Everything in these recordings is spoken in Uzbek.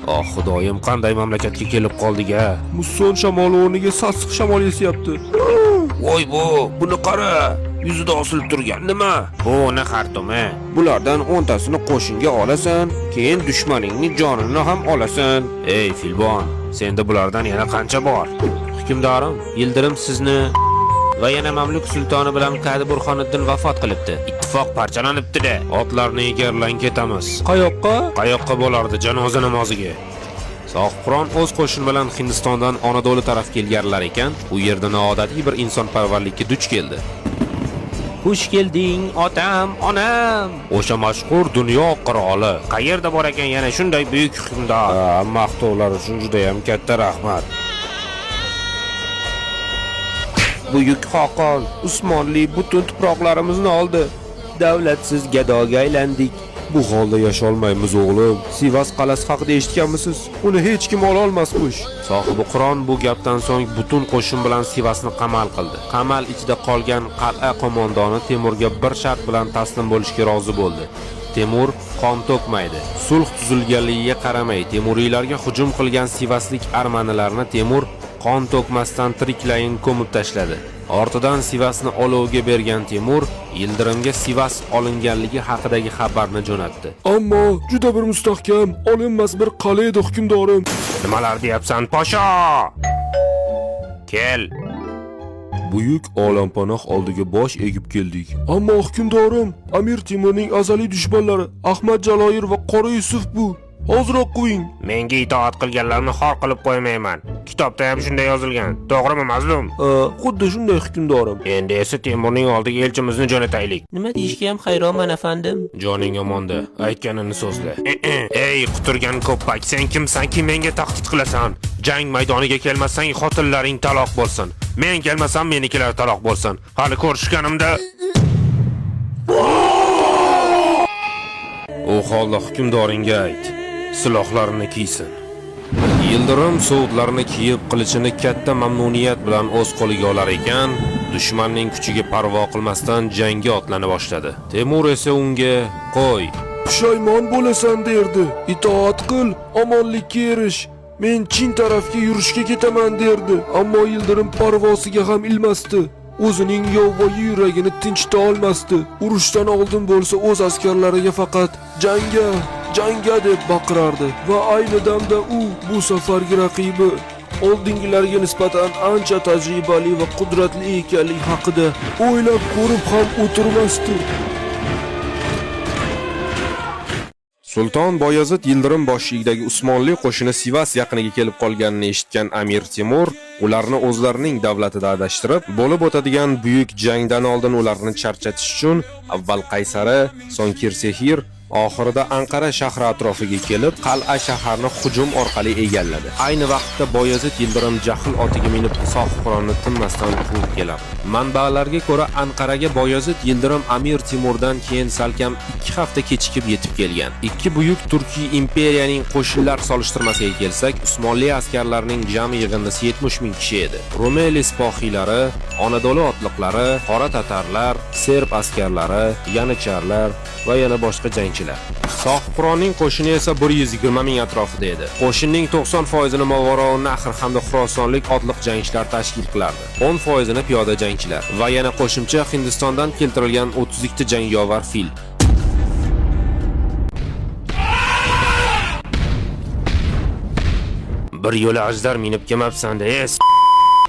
Oh xudoyim, qanday mamlakatga kelib qoldik-a? Musson shamoli o'rniga sassiq shamol esyapti. Voy buni qara. Yuzida osilib turgan nima? Bu ne xartumi? Bulardan 10 tasini qo'shinga olasan, keyin dushmaningning jonini ham olasan. Ey filbon, senda bulardan yana qancha bor? Hukmdorim, Yildirim sizni va yana Mamluk sultoni bilan Kadi Burxoniddin vafot qilibdi. Ittifoq parchalanibdi-da. Otlarni egarlang ketamiz. Qayoqqa? Qayoqqa bo'lardi janoza namoziga? Sohibqiron o'z qo'shin bilan Hindistondan Anadolu taraf kelganlar ekan, u yerda noodatiy bir insonparvarlikka duch keldi. Xush kelding, otam, onam. O'sha mashhur dunyo qiroli. Qayerda bor ekan yana shunday buyuk hukmdor? Maqtovlar uchun juda ham katta rahmat. Buyuk xoqon, Usmonli butun tuproqlarimizni oldi. Davlatsiz gadoga aylandik. Bu holda yasholmaymiz o'g'lim. Sivas qal'asi haqida eshitganmisiz? Uni hech kim ola olmasmish. Sohibi Qur'on bu gapdan so'ng butun qo'shin bilan Sivasni qamal qildi. Qamal ichida qolgan qal'a qo'mondoni Temurga bir shart bilan taslim bo'lishga rozi bo'ldi. Temur qon to'kmaydi. Sulh tuzilganligiga qaramay Temuriylarga hujum qilgan Sivaslik armanilarni Temur qon to'kmasdan tiriklayin ko'mib tashladi. Ortidan Sivasni olovga bergan Temur Yildirimga Sivas olinganligi haqidagi xabarni jo'natdi. Ammo juda bir mustahkam, olinmas bir qal'a edi hukmdorim. Nimalar deyapsan, posho? Kel. Buyuk olampanoh oldiga bosh egib keldik. Ammo hukmdorim, Amir Temurning azaliy dushmanlari Ahmad Jaloir va Qora Yusuf bu. Hozroq qo'ying. Menga itoat qilganlarni xor qilib qo'ymayman. Kitobda ham shunday yozilgan. To'g'rimi, mazlum? Xuddi shunday hukmdorim. Endi esa Temurning oldiga elchimizni jo'nataylik. Nima deyishga ham hayronman afandim. Joning omonda, aytganini so'zla. Ey, quturgan ko'ppak, sen kimsan ki menga tahdid qilasan? Jang maydoniga kelmasang xotinlaring taloq bo'lsin. Men kelmasam menikilar taloq bo'lsin. Hali ko'rishganimda u holda hukmdoringga ayt, silohlarini kiysin. Yildirim so'udlarni kiyib, qilichini katta mamnuniyat bilan o'z qo'liga olar ekan, dushmanning kuchiga parvo qilmasdan jangga otlana boshladi. Temur esa unga qo'y, pushaymon bo'lasan derdi. Itoat qil, omonlikka erish. Men Chin tarafga yurishga ketaman derdi. Ammo Yildirim parvosiga ham ilmasdi. O'zining yovvoyi yuragini tinchita olmasdi. Urushdan oldin bo'lsa o'z askarlariga faqat jangga deb baqirardi va ayni damda u bu safargi raqibi oldingilarga nisbatan ancha tajribali va qudratli ekanligi haqida o'ylab ko'rib ham o'tirmasdi. Sulton Boyazid Yildirim boshchiligidagi Usmonli qo'shini Sivas yaqiniga kelib qolganini eshitgan Amir Temur ularni o'zlarining davlatida adashtirib, bo'lib o'tadigan buyuk jangdan oldin ularni charchatish uchun avval Qaysari, so'ng Kirsehir, oxirida Anqara shahri atrofiga kelib, qal'a shaharni hujum orqali egalladi. Ayni vaqtda Boyazid Yildirim jahl otiga minib Sohibqironni tinmasdan quvib keladi. Manbalarga ko'ra, Anqaraga Boyazid Yildirim Amir Temurdan keyin salkam 2 hafta kechikib yetib kelgan. Ikki buyuk Turkiy imperiyaning qo'shinlar solishtirmasiga kelsak, Usmonli askarlarining jami yig'indisi 70 ming kishi edi. Rumeli sipohiylari, Anadolu otliqlari, qora tatarlar, serb askarlari, yanicharlar va yana boshqa jangchilar. Sohibqironning qo'shini esa 120 ming atrofida edi. Qo'shinning 90% Movaroun Nahr hamda Xurosonlik otliq jangchilar tashkil qilardi. 10% piyoda jangchilar va yana qo'shimcha Hindistondan keltirilgan 32 ta jangovar fil. bir yo'la ajdar minib kelmabsan-da,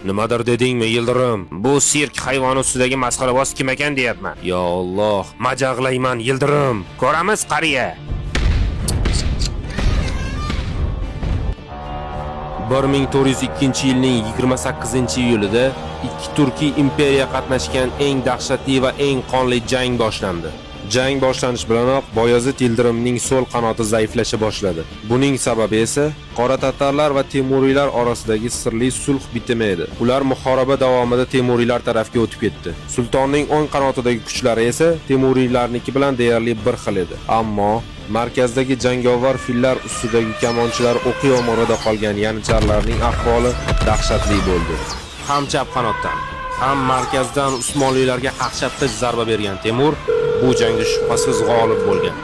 Nimadir dedingmi, Yildirim? Bu sirk hayvoni ustidagi masxaraboz kim ekan deyapman. Ya Alloh, majag'layman Yildirim. Ko'ramiz qariya. 1402-yilning 28-iyulida ikki Turkiy imperiya qatnashgan eng dahshatli va eng qonli jang boshlandi. Jang boshlanish bilanoq Boyazid Yildirimning so'l qanoti zaiflasha boshladi. Buning sababi esa qora tatarlar va temuriylar orasidagi sirli sulh bitimi edi. Ular muhoroba davomida temuriylar tarafga o'tib ketdi. Sultonning o'ng qanotidagi kuchlari esa temuriylarniki bilan deyarli bir xil edi. Ammo markazdagi jangovar fillar ustidagi kamonchilar o'qi omorida qolgan yanicharlarning ahvoli dahshatli bo'ldi. Ham chap qanotdan, ham markazdan Usmonlilarga qaqshatqich zarba bergan Temur bu jangda shubhasiz g'olib bo'lgan.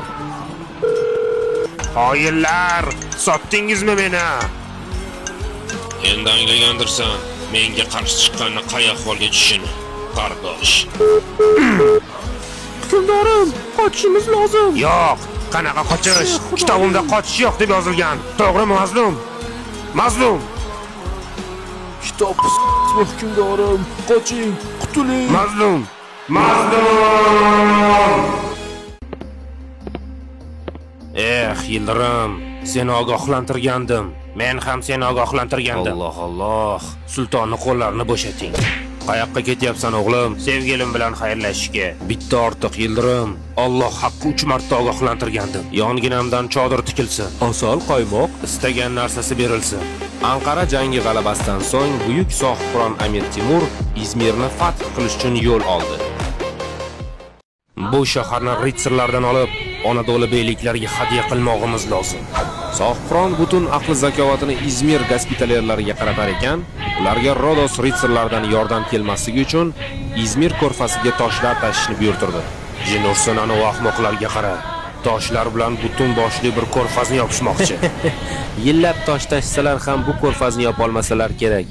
Xoinlar, sotdingizmi meni? Endi anglagandirsan, menga qarshi chiqqanni qay ahvolga tushishini, qardosh. Hukmdorim, qochishimiz lozim. Yo'q, qanaqa qochish? Kitobimda qochish yo'q deb yozilgan. To'g'rimi, mazlum? Mazlum. Kitob hukmdorim, qoching, qutuling. Mazlum. Mazlum. Yildirim, seni ogohlantirgandim. Men ham seni ogohlantirgandim. Alloh. Sultonni qo'llarini bo'shating. Qayoqqa ketyapsan o'g'lim? Sevgilim bilan xayrlashishga. Bitta ortiq, Yildirim. Alloh haqqi 3 marta ogohlantirgandim. Yonginamdan chodir tikilsin. Asal qaymoq, Istagan narsasi berilsin. Anqara jangi g'alabasidan so'ng buyuk sohibqiron Amir Temur Izmirni fath qilish uchun yo'l oldi. Bu shaharni ritsarlardan olib, Anadolu beyliklariga hadya qilmoqimiz lozim. Sohibqiron butun aql zakovatini Izmir gospitalerlariga qaratar ekan, ularga Rodos ritsarlaridan yordam kelmasligi uchun Izmir ko'rfasiga toshlar tashishni buyurtirdi. Jin ursin ana u ahmoqlarga qara. Toshlar bilan butun boshli bir ko'rfazni yopishmoqchi. Yillab tosh tashsalar ham bu ko'rfazni yopa olmasalar kerak.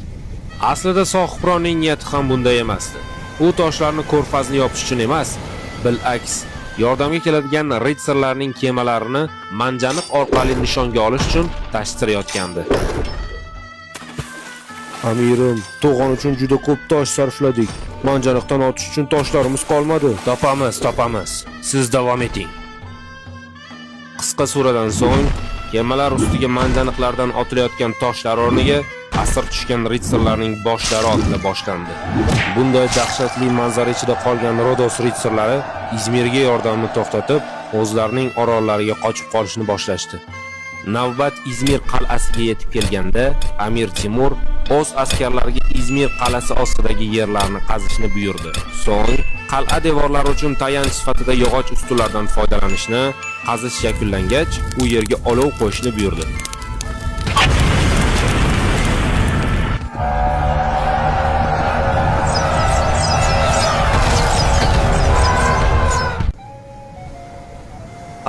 Aslida sohibqironning niyati ham bunday emasdi. U toshlarni ko'rfazni yopish uchun emas, bil'aks, yordamga keladigan ritsarlarning kemalarini manjaniq orqali nishonga olish uchun tashtirayotgandi. Amirim, to'g'on uchun juda ko'p tosh sarfladik. Manjaniqdan otish uchun toshlarimiz qolmadi. Topamiz. Siz davom eting. Qisqa suradan so'ng kemalar ustiga manjaniqlardan otilayotgan toshlar o'rniga asir tushgan ritsarlarning boshlari otila boshlandi. Bunday dahshatli manzara ichida qolgan Rodos ritsarlari Izmirga yordamni to'xtatib, o'zlarining orollariga qochib qolishni boshlashdi. Navbat Izmir qal'asiga yetib kelganda, Amir Temur o'z askarlariga Izmir qal'asi ostidagi yerlarni qazishni buyurdi. So'ng qal'a devorlari uchun tayanch sifatida yog'och ustunlardan foydalanishni, qazish yakunlangach, u yerga olov qo'yishni buyurdi.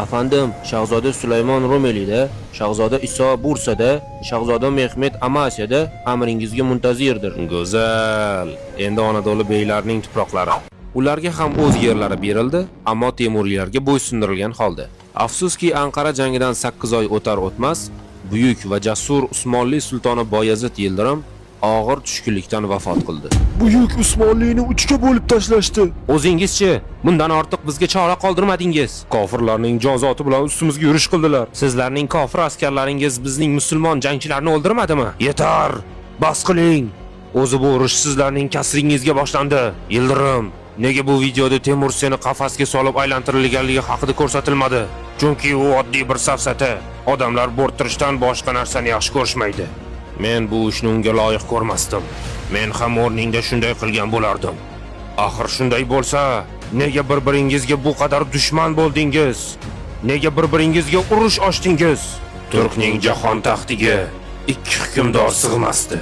Afandim, Shahzoda Sulaymon Rumelida, Shahzoda Iso Bursada, Shahzoda Mehmet Amasiyada amringizga muntazirdir. Go'zal. Endi Anadolu beylarining tuproqlari. Ularga ham o'z yerlari berildi, ammo Temuriylarga bo'ysundirilgan holda. Afsuski, Anqara jangidan 8 oy o'tar o'tmas, buyuk va jasur Usmonli sultoni Boyazid Yildirim og'ir tushkunlikdan vafot qildi. Buyuk Usmonlini 3 ga bo'lib tashlashdi. O'zingizchi, bundan ortiq bizga chora qoldirmadingiz. Kofirlarning jonzoti bilan ustimizga yurish qildilar. Sizlarning kofir askarlaringiz bizning musulmon jangchilarni o'ldirmadimi? Yetar! Bas qiling. O'zi bu urush sizlarning kasringizga boshlandi. Yildirim, nega bu videoda Temur seni qafasga solib aylantirilganligi haqida ko'rsatilmadi? Chunki u oddiy bir safsata. Odamlar bo'rttirishdan boshqa narsani yaxshi ko'rishmaydi. Men bu ishni unga loyiq ko'rmasdim. Men ham o'rningda shunday qilgan bo'lardim. Axir shunday bo'lsa, nega bir-biringizga bu qadar dushman bo'ldingiz? Nega bir-biringizga urush ochdingiz? Turkning jahon taxtiga 2 hukmdor sig'masdi.